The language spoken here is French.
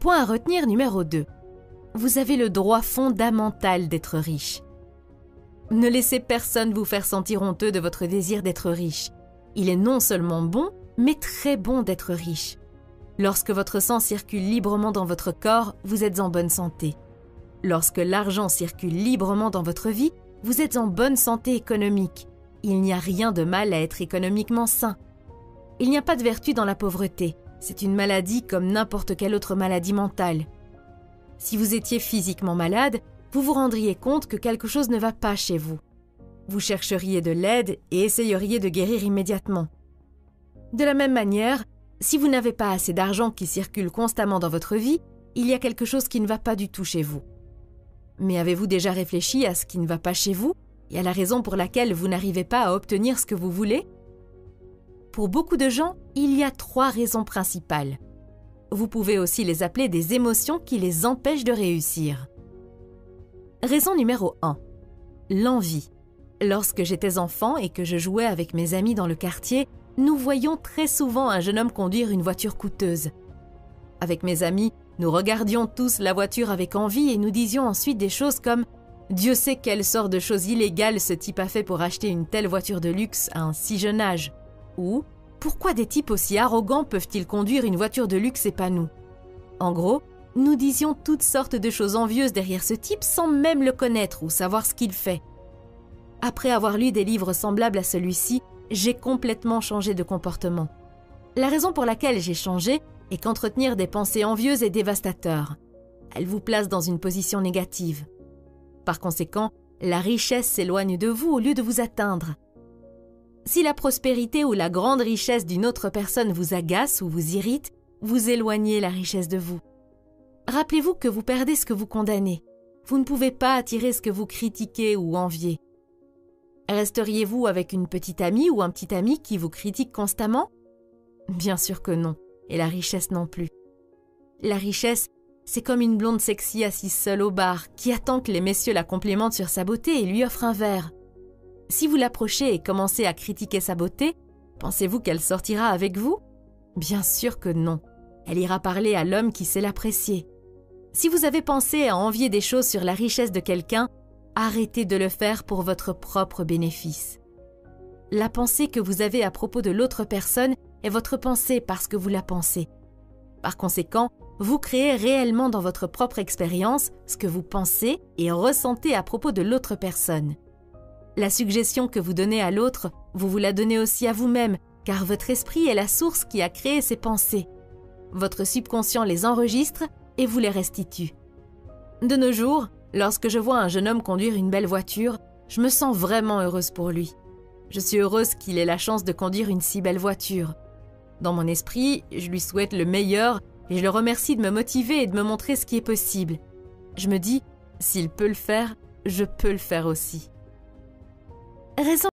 Point à retenir numéro 2. Vous avez le droit fondamental d'être riche. Ne laissez personne vous faire sentir honteux de votre désir d'être riche. Il est non seulement bon, mais très bon d'être riche. Lorsque votre sang circule librement dans votre corps, vous êtes en bonne santé. Lorsque l'argent circule librement dans votre vie, vous êtes en bonne santé économique. Il n'y a rien de mal à être économiquement sain. Il n'y a pas de vertu dans la pauvreté. C'est une maladie comme n'importe quelle autre maladie mentale. Si vous étiez physiquement malade, vous vous rendriez compte que quelque chose ne va pas chez vous. Vous chercheriez de l'aide et essayeriez de guérir immédiatement. De la même manière, si vous n'avez pas assez d'argent qui circule constamment dans votre vie, il y a quelque chose qui ne va pas du tout chez vous. Mais avez-vous déjà réfléchi à ce qui ne va pas chez vous et à la raison pour laquelle vous n'arrivez pas à obtenir ce que vous voulez? Pour beaucoup de gens, il y a 3 raisons principales. Vous pouvez aussi les appeler des émotions qui les empêchent de réussir. Raison numéro 1. L'envie. Lorsque j'étais enfant et que je jouais avec mes amis dans le quartier, nous voyions très souvent un jeune homme conduire une voiture coûteuse. Avec mes amis, nous regardions tous la voiture avec envie et nous disions ensuite des choses comme « Dieu sait quelle sorte de choses illégales ce type a fait pour acheter une telle voiture de luxe à un si jeune âge » ou « Pourquoi des types aussi arrogants peuvent-ils conduire une voiture de luxe et pas nous ?» En gros, nous disions toutes sortes de choses envieuses derrière ce type sans même le connaître ou savoir ce qu'il fait. Après avoir lu des livres semblables à celui-ci, j'ai complètement changé de comportement. La raison pour laquelle j'ai changé est qu'entretenir des pensées envieuses est dévastateur. Elle vous place dans une position négative. Par conséquent, la richesse s'éloigne de vous au lieu de vous atteindre. Si la prospérité ou la grande richesse d'une autre personne vous agace ou vous irrite, vous éloignez la richesse de vous. Rappelez-vous que vous perdez ce que vous condamnez. Vous ne pouvez pas attirer ce que vous critiquez ou enviez. Resteriez-vous avec une petite amie ou un petit ami qui vous critique constamment? Bien sûr que non, et la richesse non plus. La richesse, c'est comme une blonde sexy assise seule au bar qui attend que les messieurs la complimentent sur sa beauté et lui offrent un verre. Si vous l'approchez et commencez à critiquer sa beauté, pensez-vous qu'elle sortira avec vous? Bien sûr que non. Elle ira parler à l'homme qui sait l'apprécier. Si vous avez pensé à envier des choses sur la richesse de quelqu'un, arrêtez de le faire pour votre propre bénéfice. La pensée que vous avez à propos de l'autre personne est votre pensée parce que vous la pensez. Par conséquent, vous créez réellement dans votre propre expérience ce que vous pensez et ressentez à propos de l'autre personne. La suggestion que vous donnez à l'autre, vous la donnez aussi à vous-même, car votre esprit est la source qui a créé ces pensées. Votre subconscient les enregistre et vous les restitue. De nos jours, lorsque je vois un jeune homme conduire une belle voiture, je me sens vraiment heureuse pour lui. Je suis heureuse qu'il ait la chance de conduire une si belle voiture. Dans mon esprit, je lui souhaite le meilleur et je le remercie de me motiver et de me montrer ce qui est possible. Je me dis, s'il peut le faire, je peux le faire aussi. Raison